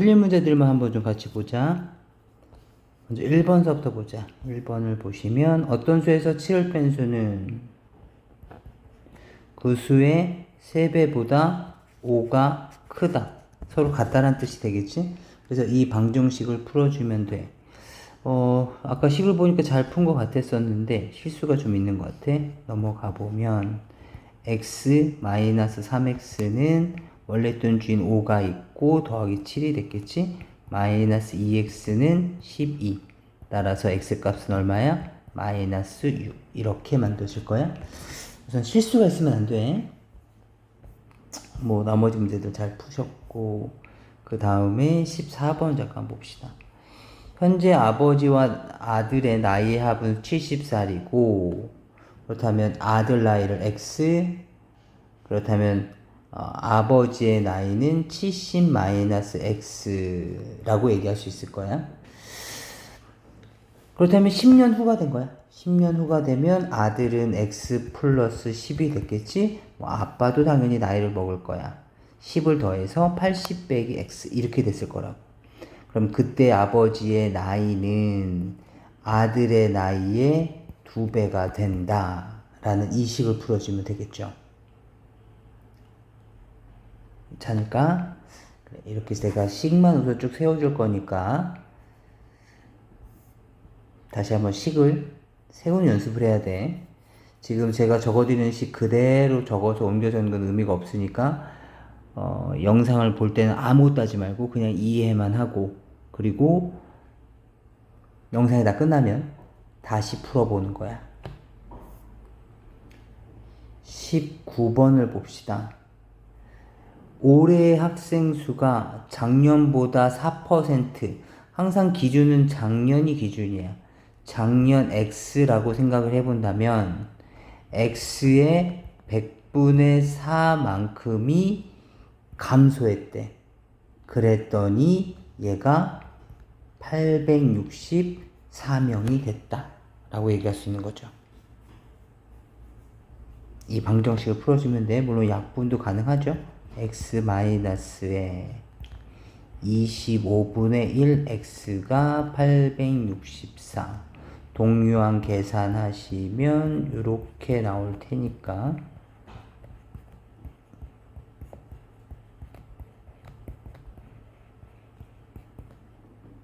틀린 문제들만 한번 좀 같이 보자. 먼저 1번서부터 보자. 1번을 보시면 어떤 수에서 7을 뺀 수는 그 수의 3배보다 5가 크다. 서로 같다란 뜻이 되겠지? 그래서 이 방정식을 풀어주면 돼. 아까 식을 보니까 잘 푼 것 같았었는데 실수가 좀 있는 것 같아. 넘어가 보면 x-3x는 원래 있던 주인 5가 있고 더하기 7이 됐겠지? 마이너스 2x는 12. 따라서 x 값은 얼마야? 마이너스 6. 이렇게 만들어질 거야. 우선 실수가 있으면 안 돼. 뭐 나머지 문제들 잘 푸셨고, 그 다음에 14번 잠깐 봅시다. 현재 아버지와 아들의 나이의 합은 70살이고 그렇다면 아들 나이를 x, 그렇다면 아버지의 나이는 70-x라고 얘기할 수 있을 거야. 그렇다면 10년 후가 된 거야. 10년 후가 되면 아들은 x 플러스 10이 됐겠지? 뭐 아빠도 당연히 나이를 먹을 거야. 10을 더해서 80 빼기 x 이렇게 됐을 거라고. 그럼 그때 아버지의 나이는 아들의 나이의 2배가 된다 라는 이 식을 풀어주면 되겠죠. 괜찮을까? 이렇게 내가 식만 우선 쭉 세워줄 거니까 다시 한번 식을 세우는 연습을 해야 돼. 지금 제가 적어드리는 식 그대로 적어서 옮겨 적는 건 의미가 없으니까 영상을 볼 때는 아무것도 하지 말고 그냥 이해만 하고, 그리고 영상이 다 끝나면 다시 풀어보는 거야. 19번을 봅시다. 올해 학생 수가 작년보다 4%, 항상 기준은 작년이 기준이야. 작년 X라고 생각을 해본다면 X의 100분의 4만큼이 감소했대. 그랬더니 얘가 864명이 됐다 라고 얘기할 수 있는 거죠. 이 방정식을 풀어주면 돼. 물론 약분도 가능하죠. x-에 25분의 1 x가 864. 동유한 계산하시면 이렇게 나올 테니까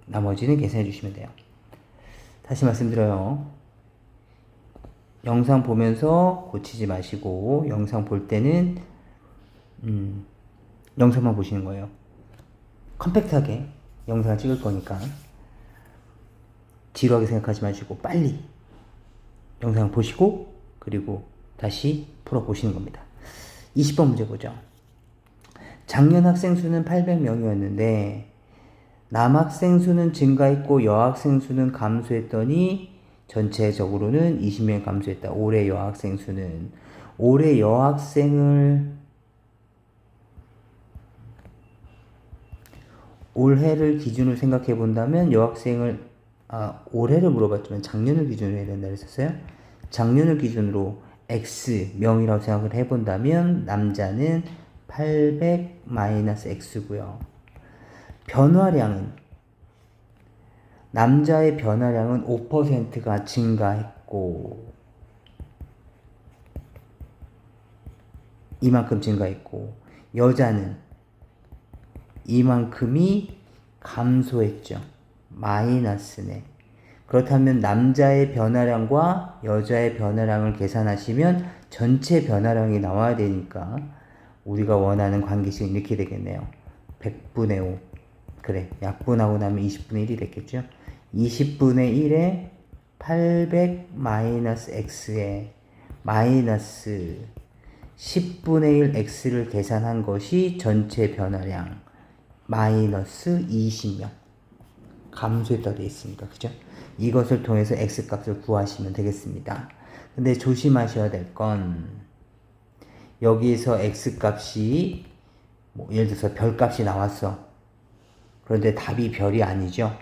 나머지는 계산해 주시면 돼요. 다시 말씀드려요. 영상 보면서 고치지 마시고 영상 볼 때는 영상만 보시는 거예요. 컴팩트하게 영상을 찍을 거니까 지루하게 생각하지 마시고 빨리 영상 보시고 그리고 다시 풀어보시는 겁니다. 20번 문제 보죠. 작년 학생 수는 800명이었는데 남학생 수는 증가했고 여학생 수는 감소했더니 전체적으로는 20명 감소했다. 올해 여학생 수는, 올해 여학생을 올해를 기준으로 생각해 본다면 여학생을 올해를 물어봤지만 작년을 기준으로 해야 된다 그랬었어요. 작년을 기준으로 X명이라고 생각을 해본다면 남자는 800-X고요. 변화량은, 남자의 변화량은 5%가 증가했고 이만큼 증가했고 여자는 이만큼이 감소했죠. 마이너스네. 그렇다면 남자의 변화량과 여자의 변화량을 계산하시면 전체 변화량이 나와야 되니까 우리가 원하는 관계식은 이렇게 되겠네요. 100분의 5. 그래, 약분하고 나면 20분의 1이 됐겠죠. 20분의 1에 800-x에 마이너스 10분의 1 x를 계산한 것이 전체 변화량 마이너스 20명 감소했다고 되어 있으니까, 그죠? 이것을 통해서 x 값을 구하시면 되겠습니다. 근데 조심하셔야 될 건 여기에서 x 값이 뭐 예를 들어서 별 값이 나왔어. 그런데 답이 별이 아니죠.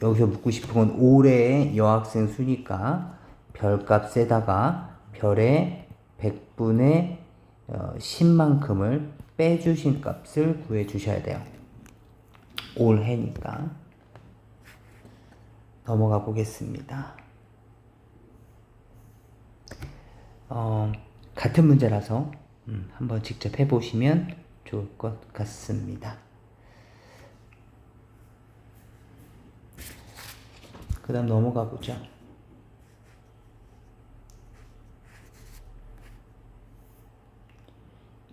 여기서 묻고 싶은 건 올해의 여학생 수니까 별값에다가 별의 100분의 10만큼을 빼주신 값을 구해 주셔야 돼요. 올해니까 넘어가 보겠습니다. 같은 문제라서 한번 직접 해보시면 좋을 것 같습니다. 그 다음 넘어가 보죠.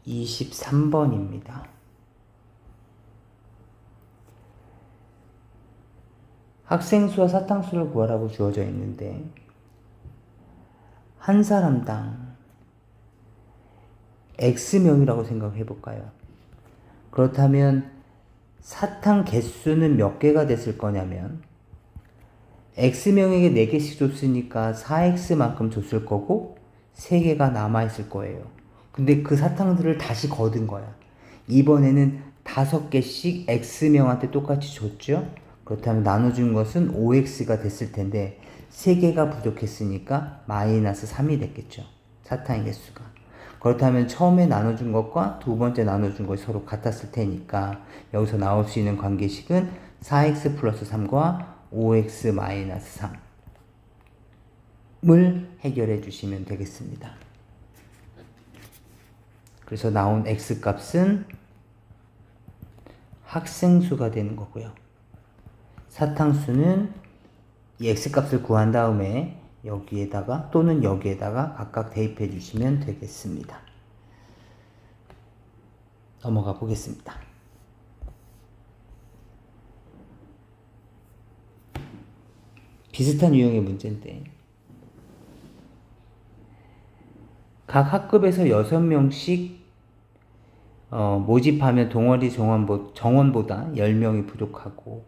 23번입니다. 학생 수와 사탕수를 구하라고 주어져 있는데 한 사람당 X명이라고 생각해 볼까요? 그렇다면 사탕 개수는 몇 개가 됐을 거냐면 X명에게 4개씩 줬으니까 4X만큼 줬을 거고 3개가 남아있을 거예요. 근데 그 사탕들을 다시 거둔 거야. 이번에는 5개씩 X명한테 똑같이 줬죠? 그렇다면 나눠준 것은 5X가 됐을 텐데 3개가 부족했으니까 마이너스 3이 됐겠죠. 사탕의 개수가. 그렇다면 처음에 나눠준 것과 두 번째 나눠준 것이 서로 같았을 테니까 여기서 나올 수 있는 관계식은 4x 플러스 3과 5x 마이너스 3을 해결해 주시면 되겠습니다. 그래서 나온 x 값은 학생수가 되는 거고요. 사탕수는 이 x 값을 구한 다음에 여기에다가 또는 여기에다가 각각 대입해 주시면 되겠습니다. 넘어가 보겠습니다. 비슷한 유형의 문제인데 각 학급에서 6명씩 모집하면 동아리 정원보다 10명이 부족하고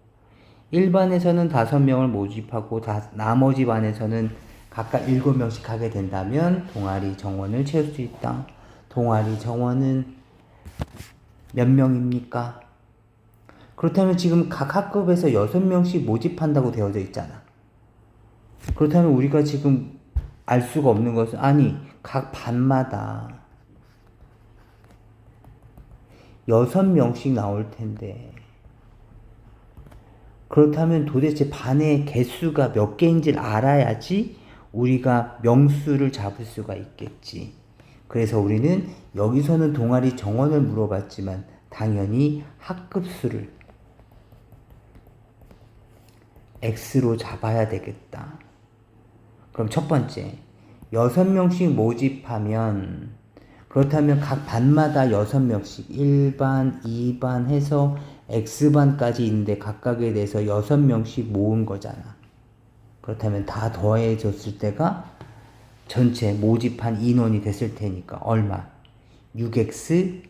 일반에서는 5명을 모집하고 나머지 반에서는 각각 7명씩 하게 된다면 동아리 정원을 채울 수 있다. 동아리 정원은 몇 명입니까? 그렇다면 지금 각 학급에서 6명씩 모집한다고 되어져 있잖아. 그렇다면 우리가 지금 알 수가 없는 것은 각 반마다 6명씩 나올 텐데 그렇다면 도대체 반의 개수가 몇 개인지를 알아야지 우리가 명수를 잡을 수가 있겠지. 그래서 우리는 여기서는 동아리 정원을 물어봤지만 당연히 학급수를 X로 잡아야 되겠다. 그럼 첫 번째, 6명씩 모집하면 그렇다면 각 반마다 6명씩 1반, 2반 해서 X반까지 있는데 각각에 대해서 6명씩 모은 거잖아. 그렇다면 다 더해졌을 때가 전체 모집한 인원이 됐을 테니까 얼마? 6X가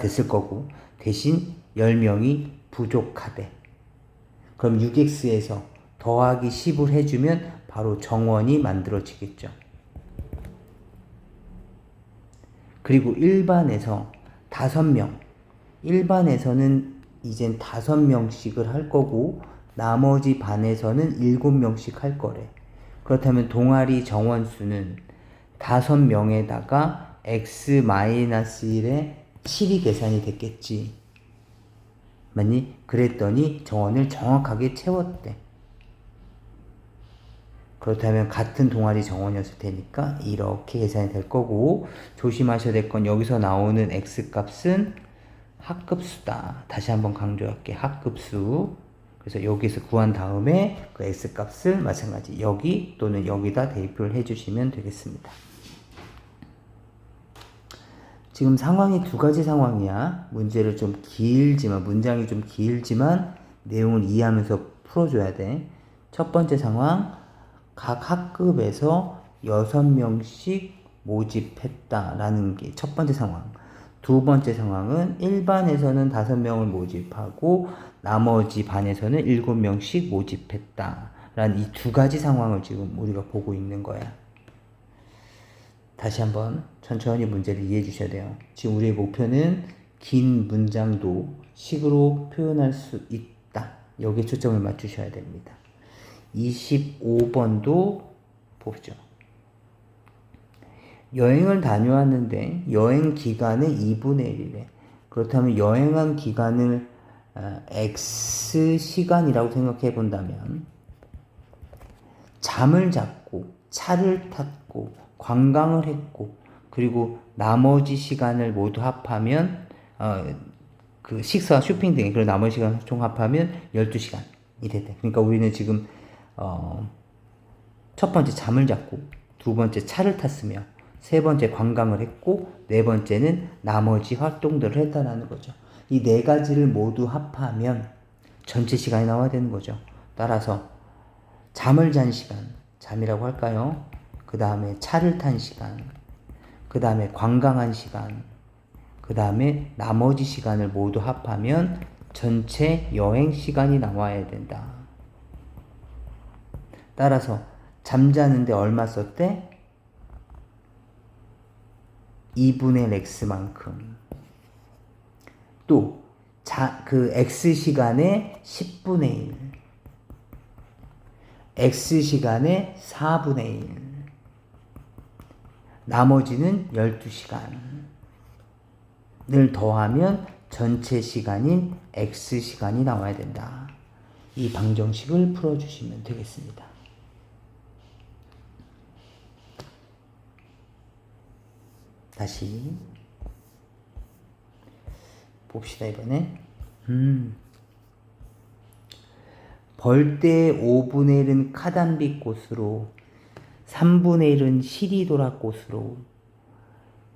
됐을 거고 대신 10명이 부족하대. 그럼 6X에서 더하기 10을 해주면 바로 정원이 만들어지겠죠. 그리고 일반에서 5명, 일반에서는 이젠 5명씩을 할 거고 나머지 반에서는 7명씩 할 거래. 그렇다면 동아리 정원수는 5명에다가 x-1의 7이 계산이 됐겠지. 맞니? 그랬더니 정원을 정확하게 채웠대. 그렇다면 같은 동아리 정원이었을 테니까 이렇게 계산이 될 거고 조심하셔야 될 건 여기서 나오는 x값은 학급수다. 다시 한번 강조할게. 학급수. 그래서 여기서 구한 다음에 그 x값을 마찬가지 여기 또는 여기다 대입을 해주시면 되겠습니다. 지금 상황이 두 가지 상황이야. 문제를 좀 길지만 문장이 좀 길지만 내용을 이해하면서 풀어줘야 돼. 첫 번째 상황 각 학급에서 6명씩 모집했다라는 게 첫 번째 상황. 두 번째 상황은 일반에서는 5명을 모집하고 나머지 반에서는 7명씩 모집했다라는 이 두 가지 상황을 지금 우리가 보고 있는 거야. 다시 한번 천천히 문제를 이해해 주셔야 돼요. 지금 우리의 목표는 긴 문장도 식으로 표현할 수 있다. 여기에 초점을 맞추셔야 됩니다. 25번도 보죠. 여행을 다녀왔는데 여행 기간의 2분의 1이래. 그렇다면 여행한 기간을 X 시간이라고 생각해 본다면 잠을 잤고 차를 탔고 관광을 했고 그리고 나머지 시간을 모두 합하면 그 식사와 쇼핑 등의 그런 나머지 시간 총 합하면 12시간이 됐다. 그러니까 우리는 지금 첫 번째 잠을 잤고 두 번째 차를 탔으며 세 번째 관광을 했고 네 번째는 나머지 활동들을 했다라는 거죠. 이 네 가지를 모두 합하면 전체 시간이 나와야 되는 거죠. 따라서 잠을 잔 시간, 잠이라고 할까요? 그 다음에 차를 탄 시간, 그 다음에 관광한 시간, 그 다음에 나머지 시간을 모두 합하면 전체 여행 시간이 나와야 된다. 따라서 잠자는데 얼마 썼대? 2분의 x만큼. 또 그 x 시간에 10분의 1, x 시간에 4분의 1, 나머지는 12시간을 더하면 전체 시간인 x 시간이 나와야 된다. 이 방정식을 풀어주시면 되겠습니다. 다시 봅시다. 이번에 벌떼 5분의 1은 카단빛 꽃으로 3분의 1은 시리도라 꽃으로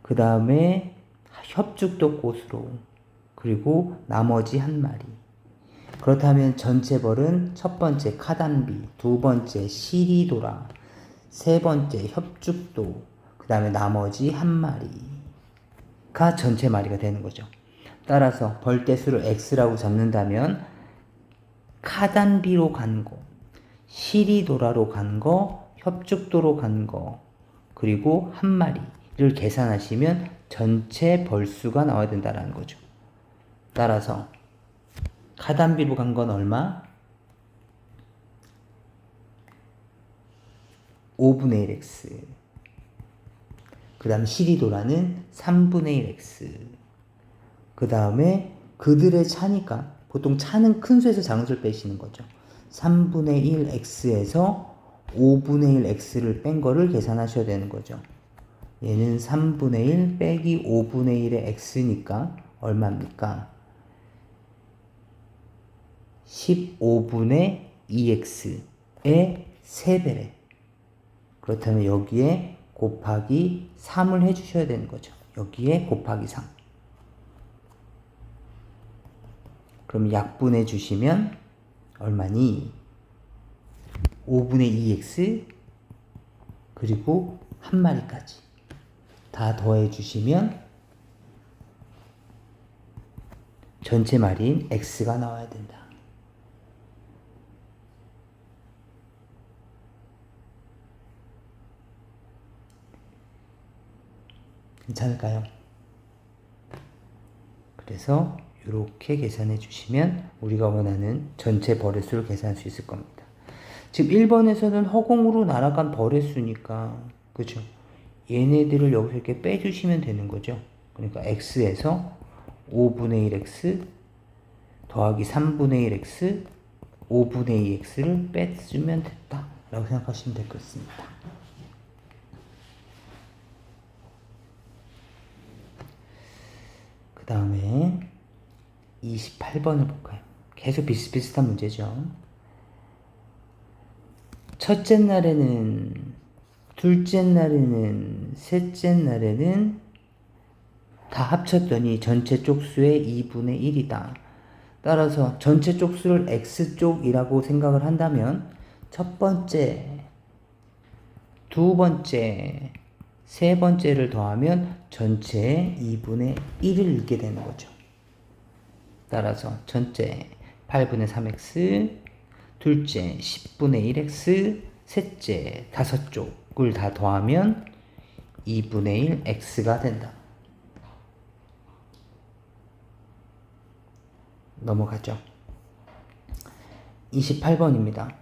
그 다음에 협죽도 꽃으로 그리고 나머지 한 마리. 그렇다면 전체 벌은 첫 번째 카단비, 두 번째 시리도라, 세 번째 협죽도, 그 다음에 나머지 한 마리가 전체 마리가 되는 거죠. 따라서 벌떼수를 x라고 잡는다면 카단비로 간 거, 시리도라로 간 거, 협죽도로 간 거, 그리고 한 마리를 계산하시면 전체 벌수가 나와야 된다는 거죠. 따라서 카단비로 간 건 얼마? 5분의 1x. 그 다음 시리도라는 3분의 1x. 그 다음에 그들의 차니까 보통 차는 큰 수에서 작은 수를 빼시는 거죠. 3분의 1x에서 5분의 1x를 뺀 거를 계산하셔야 되는 거죠. 얘는 3분의 1 빼기 5분의 1의 x니까 얼마입니까? 15분의 2x의 3배래. 그렇다면 여기에 곱하기 3을 해주셔야 되는 거죠. 여기에 곱하기 3. 그럼 약분해 주시면 얼마니? 5분의 2x 그리고 한 마리까지 다 더해 주시면 전체 마리인 x가 나와야 된다. 괜찮을까요? 그래서 이렇게 계산해 주시면 우리가 원하는 전체 벌의 수를 계산할 수 있을 겁니다. 지금 1번에서는 허공으로 날아간 벌의 수니까 그죠? 얘네들을 여기서 이렇게 빼주시면 되는 거죠. 그러니까 x에서 5분의 1x 더하기 3분의 1x 5분의 2x를 빼주면 됐다 라고 생각하시면 될 것 같습니다. 그 다음에 28번을 볼까요? 계속 비슷비슷한 문제죠. 첫째 날에는, 둘째 날에는, 셋째 날에는 다 합쳤더니 전체 쪽수의 2분의 1이다. 따라서 전체 쪽수를 x쪽이라고 생각을 한다면 첫 번째, 두 번째, 세 번째를 더하면 전체의 2분의 1을 읽게 되는 거죠. 따라서 전체 8분의 3x, 둘째 10분의 1x, 셋째 5쪽을 다 더하면 2분의 1x가 된다. 넘어가죠. 28번입니다.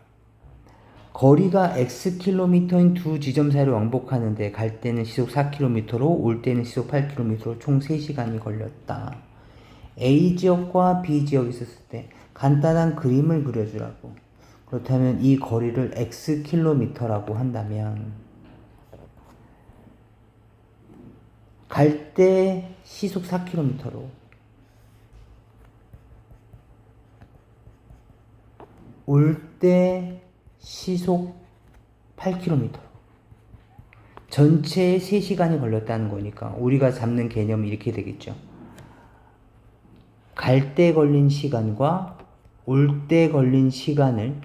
거리가 xkm인 두 지점 사이를 왕복하는데 갈 때는 시속 4km로 올 때는 시속 8km로 총 3시간이 걸렸다. A 지역과 B 지역이 있었을 때 간단한 그림을 그려주라고. 그렇다면 이 거리를 x 킬로미터라고 한다면 갈 때 시속 4km로 올 때 시속 8km로 전체에 3시간이 걸렸다는 거니까 우리가 잡는 개념이 이렇게 되겠죠. 갈 때 걸린 시간과 올 때 걸린 시간을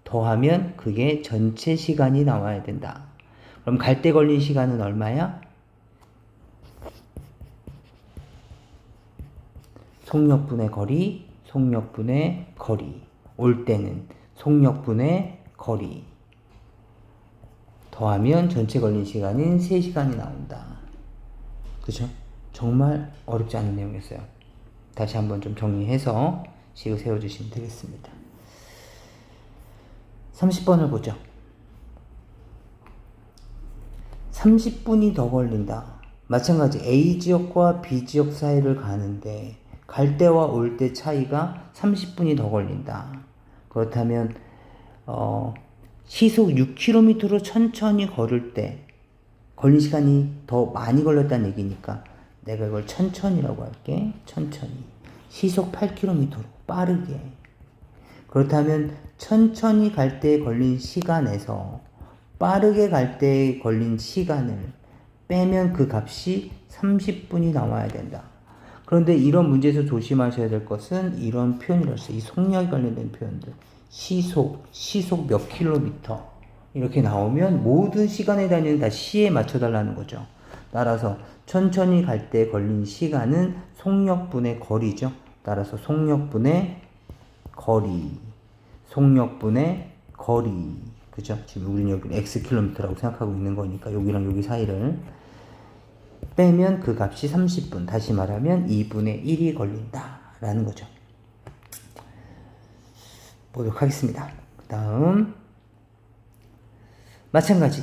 더하면 그게 전체 시간이 나와야 된다. 그럼 갈 때 걸린 시간은 얼마야? 속력분의 거리, 속력분의 거리. 올 때는 속력분의 거리. 더하면 전체 걸린 시간인 3시간이 나온다. 그죠? 정말 어렵지 않은 내용이었어요. 다시 한번 좀 정리해서 식을 세워주시면 되겠습니다. 30번을 보죠. 30분이 더 걸린다. 마찬가지 A 지역과 B 지역 사이를 가는데 갈 때와 올 때 차이가 30분이 더 걸린다. 그렇다면 시속 6km로 천천히 걸을 때 걸린 시간이 더 많이 걸렸다는 얘기니까 내가 이걸 천천히라고 할게. 천천히. 시속 8km로 빠르게. 그렇다면 천천히 갈 때 걸린 시간에서 빠르게 갈 때 걸린 시간을 빼면 그 값이 30분이 나와야 된다. 그런데 이런 문제에서 조심하셔야 될 것은 이런 표현이라서 이 속력에 관련된 표현들. 시속 몇 킬로미터 이렇게 나오면 모든 시간의 단위는 다 시에 맞춰달라는 거죠. 따라서 천천히 갈 때 걸린 시간은 속력분의 거리죠. 따라서 속력분의 거리. 속력분의 거리. 그죠? 지금 우리는 여기 x 킬로미터라고 생각하고 있는 거니까 여기랑 여기 사이를 빼면 그 값이 30분. 다시 말하면 2분의 1이 걸린다. 라는 거죠. 보도록 하겠습니다. 그 다음 마찬가지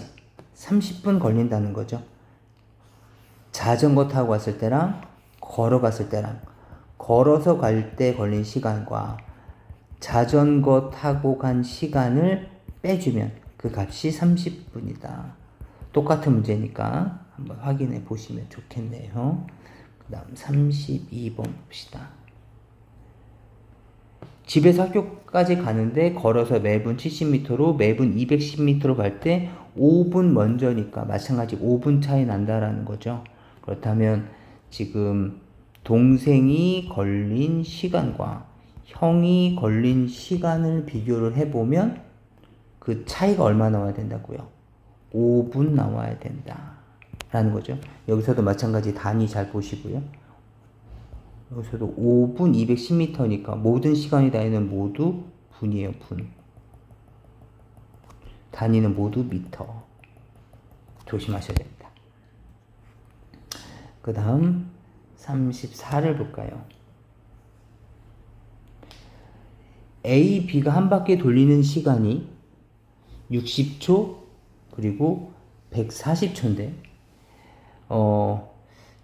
30분 걸린다는 거죠. 자전거 타고 갔을 때랑 걸어갔을 때랑 걸어서 갈 때 걸린 시간과 자전거 타고 간 시간을 빼주면 그 값이 30분이다. 똑같은 문제니까 한번 확인해 보시면 좋겠네요. 그 다음 32번 봅시다. 집에서 학교까지 가는데 걸어서 매분 70m로 매분 210m로 갈 때 5분 먼저니까 마찬가지 5분 차이 난다라는 거죠. 그렇다면 지금 동생이 걸린 시간과 형이 걸린 시간을 비교를 해보면 그 차이가 얼마 나와야 된다고요? 5분 나와야 된다 라는 거죠. 여기서도 마찬가지 단위 잘 보시고요. 여기서도 5분 210m니까 모든 시간의 단위는 모두 분이에요. 분. 단위는 모두 미터. 조심하셔야 됩니다. 그 다음 34를 볼까요? A, B가 한 바퀴 돌리는 시간이 60초 그리고 140초인데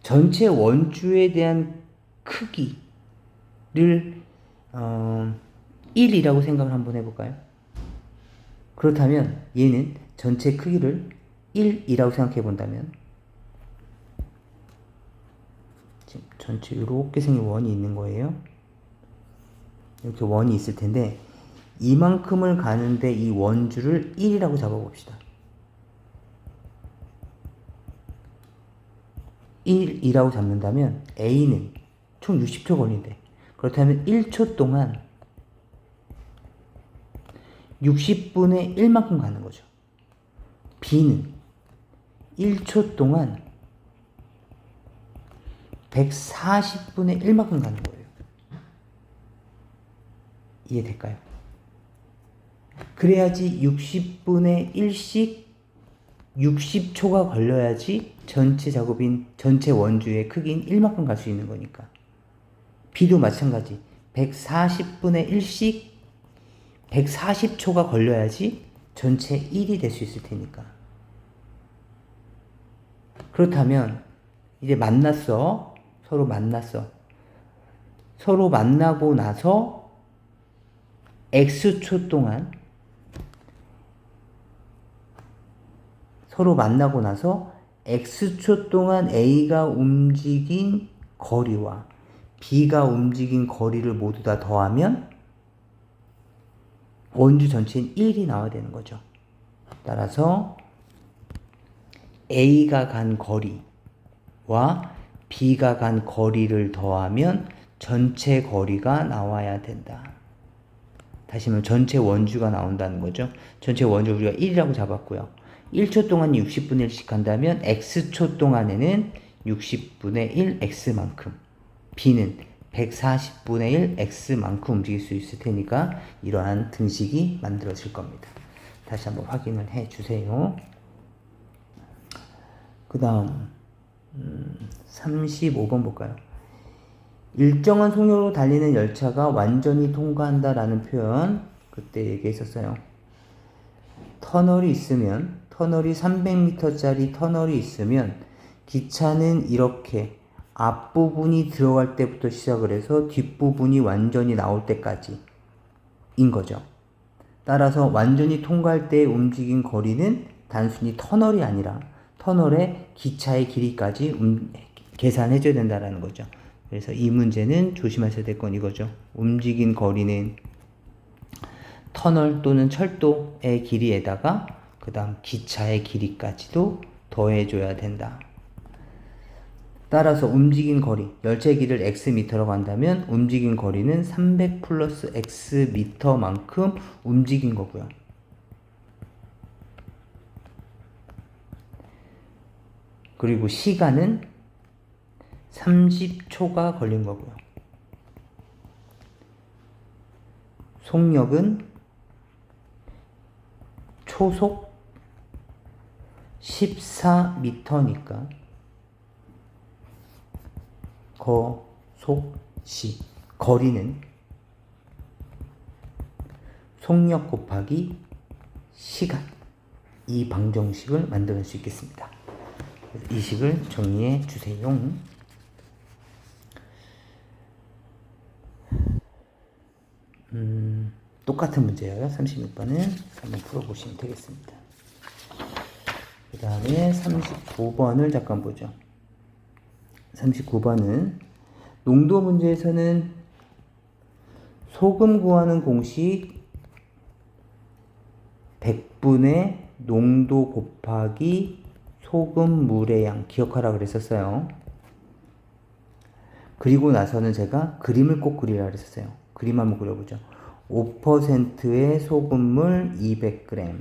전체 원주에 대한 크기를 1이라고 생각을 한번 해볼까요? 그렇다면 얘는 전체 크기를 1이라고 생각해 본다면 지금 전체 이렇게 생긴 원이 있는 거예요. 이렇게 원이 있을 텐데 이만큼을 가는데 이 원주를 1이라고 잡아봅시다. 1이라고 잡는다면 A는 총 60초 걸린대. 그렇다면 1초 동안 60분의 1만큼 가는 거죠. B는 1초 동안 140분의 1만큼 가는 거예요. 이해될까요? 그래야지 60분의 1씩 60초가 걸려야지 전체 작업인 전체 원주의 크기인 1만큼 갈 수 있는 거니까. B도 마찬가지 140분의 1씩 140초가 걸려야지 전체 1이 될 수 있을 테니까. 그렇다면 이제 만났어. 서로 만났어. 서로 만나고 나서 X초 동안 X초 동안 A가 움직인 거리와 B가 움직인 거리를 모두 다 더하면 원주 전체인 1이 나와야 되는 거죠. 따라서 A가 간 거리와 B가 간 거리를 더하면 전체 거리가 나와야 된다. 다시 말하면 전체 원주가 나온다는 거죠. 전체 원주 우리가 1이라고 잡았고요. 1초 동안 60분의 1씩 한다면 X초 동안에는 60분의 1 X만큼, B는 140분의 1 X만큼 움직일 수 있을 테니까 이러한 등식이 만들어질 겁니다. 다시 한번 확인을 해 주세요. 그 다음 35번 볼까요? 일정한 속력으로 달리는 열차가 완전히 통과한다 라는 표현 그때 얘기했었어요. 터널이 300m짜리 터널이 있으면 기차는 이렇게 앞부분이 들어갈 때부터 시작을 해서 뒷부분이 완전히 나올 때까지 인 거죠. 따라서 완전히 통과할 때 움직인 거리는 단순히 터널이 아니라 터널의 기차의 길이까지 계산해줘야 된다는 거죠. 그래서 이 문제는 조심하셔야 될 건 이거죠. 움직인 거리는 터널 또는 철도의 길이에다가 그 다음 기차의 길이까지도 더해줘야 된다. 따라서 움직인 거리, 열차의 길이를 x미터라고 한다면 움직인 거리는 300 플러스 x미터만큼 움직인 거고요. 그리고 시간은 30초가 걸린 거고요. 속력은 초속 14m니까 거속시 거리는 속력 곱하기 시간, 이 방정식을 만들 수 있겠습니다. 이 식을 정리해 주세요. 똑같은 문제예요. 36번은 한번 풀어보시면 되겠습니다. 그 다음에 39번을 잠깐 보죠. 39번은 농도 문제에서는 소금 구하는 공식 100분의 농도 곱하기 소금 물의 양 기억하라 그랬었어요. 그리고 나서는 제가 그림을 꼭 그리라 그랬었어요. 그림 한번 그려보죠. 5%의 소금물 200g,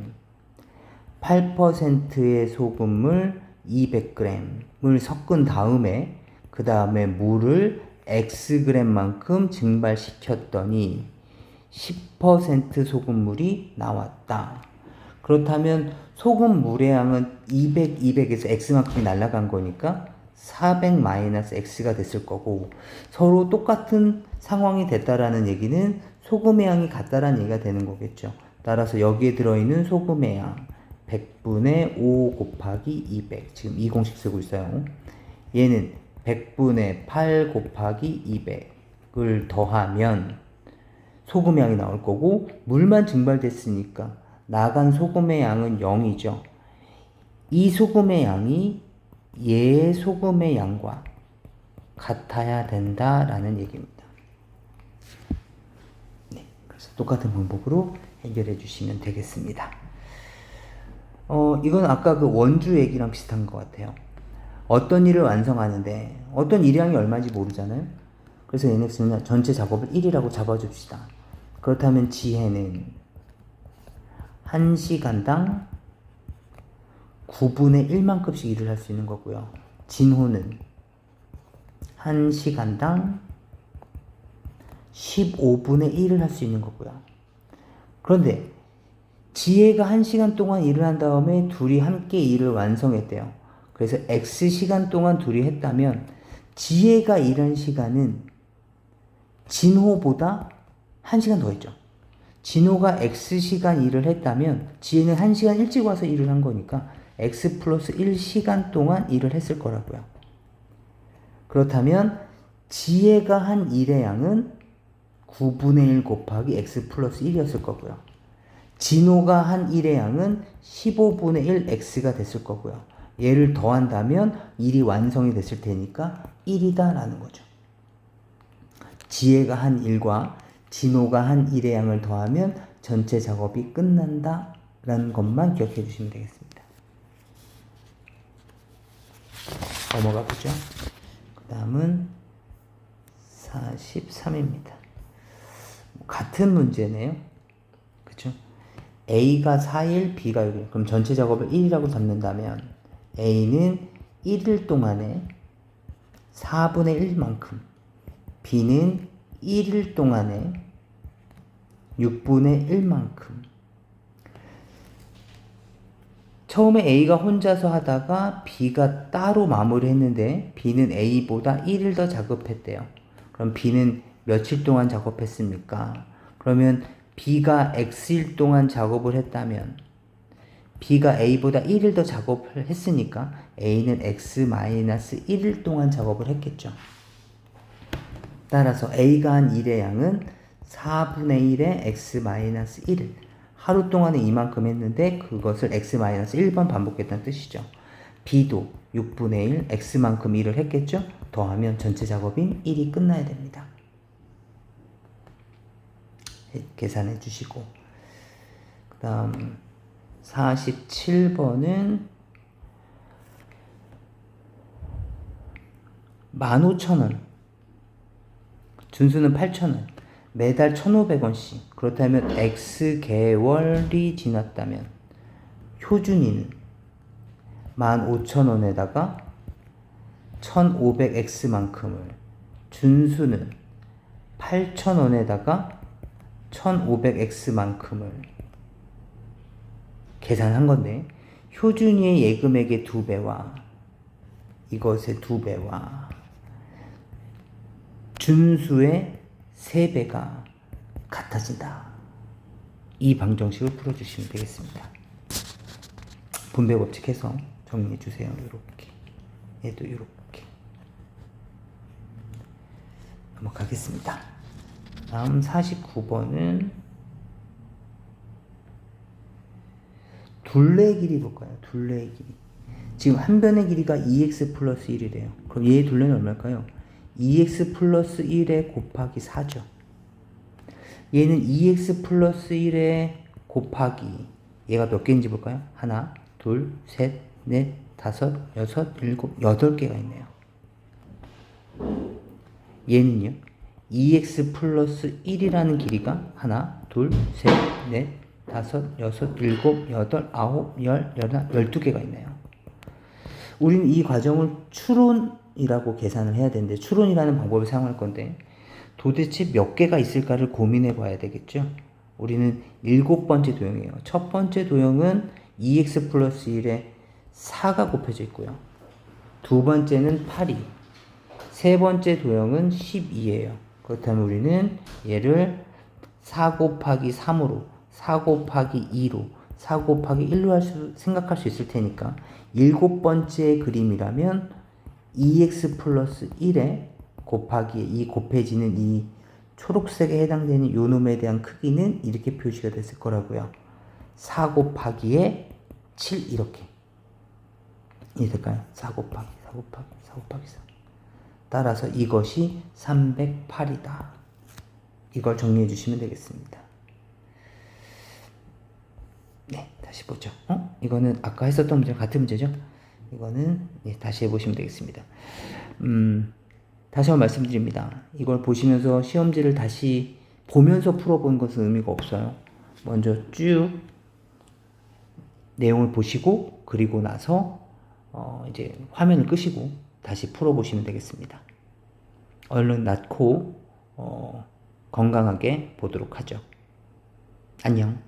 8%의 소금물 200g을 섞은 다음에 그 다음에 물을 xg만큼 증발시켰더니 10% 소금물이 나왔다. 그렇다면 소금물의 양은 200에서 x만큼이 날아간 거니까 400-x가 됐을 거고, 서로 똑같은 상황이 됐다라는 얘기는 소금의 양이 같다라는 얘기가 되는 거겠죠. 따라서 여기에 들어있는 소금의 양 100분의 5 곱하기 200, 지금 이 공식 쓰고 있어요. 얘는 100분의 8 곱하기 200을 더하면 소금의 양이 나올 거고, 물만 증발됐으니까 나간 소금의 양은 0이죠. 이 소금의 양이 얘의 소금의 양과 같아야 된다라는 얘기입니다. 네, 그래서 똑같은 방법으로 해결해 주시면 되겠습니다. 이건 아까 그 원주 얘기랑 비슷한 것 같아요. 어떤 일을 완성하는데 어떤 일량이 얼마인지 모르잖아요. 그래서 NX는 전체 작업을 1이라고 잡아줍시다. 그렇다면 지혜는 1시간당 9분의 1만큼씩 일을 할 수 있는 거고요. 진호는 1시간당 15분의 1을 할 수 있는 거고요. 그런데 지혜가 1시간 동안 일을 한 다음에 둘이 함께 일을 완성했대요. 그래서 X시간 동안 둘이 했다면 지혜가 일한 시간은 진호보다 1시간 더 했죠. 진호가 X시간 일을 했다면 지혜는 1시간 일찍 와서 일을 한 거니까 X 플러스 1시간 동안 일을 했을 거라고요. 그렇다면 지혜가 한 1의 양은 9분의 1 곱하기 x 플러스 1이었을 거고요. 진호가 한 1의 양은 15분의 1 x가 됐을 거고요. 얘를 더한다면 1이 완성이 됐을 테니까 1이다 라는 거죠. 지혜가 한 1과 진호가 한 1의 양을 더하면 전체 작업이 끝난다 라는 것만 기억해 주시면 되겠습니다. 넘어가 보죠. 그 다음은 43입니다. 같은 문제네요. 그쵸? A가 4일, B가 6일. 그럼 전체 작업을 1이라고 잡는다면 A는 1일 동안에 4분의 1만큼, B는 1일 동안에 6분의 1만큼. 처음에 A가 혼자서 하다가 B가 따로 마무리했는데 B는 A보다 1일 더 작업했대요. 그럼 B는 며칠 동안 작업했습니까? 그러면 B가 X일 동안 작업을 했다면 B가 A보다 1일 더 작업을 했으니까 A는 X-1일 동안 작업을 했겠죠. 따라서 A가 한 1의 양은 4분의 1의 X-1일. 하루 동안에 이만큼 했는데 그것을 X-1번 반복했다는 뜻이죠. B도 6분의 1, X만큼 일을 했겠죠. 더하면 전체 작업인 1이 끝나야 됩니다. 계산해 주시고 그 다음 47번은 15,000원, 준수는 8,000원, 매달 1,500원씩. 그렇다면 X개월이 지났다면 효준이는 15,000원에다가 1,500X만큼을, 준수는 8,000원에다가 1,500X만큼을 계산한 건데, 효준이의 예금액의 2배와 이것의 2배와 준수의 3배가 같아진다. 이 방정식을 풀어주시면 되겠습니다. 분배 법칙 해서 정리해 주세요. 이렇게, 얘도 이렇게. 넘어가겠습니다. 다음 49번은 둘레의 길이 볼까요? 둘레의 길이. 지금 한 변의 길이가 2x 플러스 1이래요. 그럼 얘의 둘레는 얼마일까요? 2x 플러스 1에 곱하기 4죠. 얘는 2x 플러스 1에 곱하기, 얘가 몇 개인지 볼까요? 하나, 둘, 셋, 넷, 다섯, 여섯, 일곱, 8개가 있네요. 얘는요, 2x 플러스 1이라는 길이가 하나, 둘, 셋, 넷, 다섯, 여섯, 일곱, 여덟, 아홉, 열, 열하나, 12개가 있네요. 우리는 이 과정을 추론이라고 계산을 해야 되는데, 추론이라는 방법을 사용할 건데 도대체 몇 개가 있을까를 고민해 봐야 되겠죠. 우리는 7번째 도형이에요. 첫 번째 도형은 2x 플러스 1에 4가 곱해져 있고요. 두 번째는 8이, 세 번째 도형은 12예요. 그렇다면 우리는 얘를 4 곱하기 3으로, 4 곱하기 2로, 4 곱하기 1로 생각할 수 있을 테니까 7번째 그림이라면 2x 플러스 1에 곱하기 이 곱해지는 이 초록색에 해당되는 요 놈에 대한 크기는 이렇게 표시가 됐을 거라고요. 4 곱하기에 7 이렇게. 이게 될까요? 4 곱하기 4 곱하기 4 곱하기 4. 따라서 이것이 308이다. 이걸 정리해 주시면 되겠습니다. 네, 다시 보죠. 이거는 아까 했었던 문제랑 같은 문제죠? 이거는 다시 해보시면 되겠습니다. 다시 한번 말씀드립니다. 이걸 보시면서 시험지를 다시 보면서 풀어보는 것은 의미가 없어요. 먼저 쭉 내용을 보시고 그리고 나서 이제 화면을 끄시고 다시 풀어보시면 되겠습니다. 얼른 낳고 건강하게 보도록 하죠. 안녕.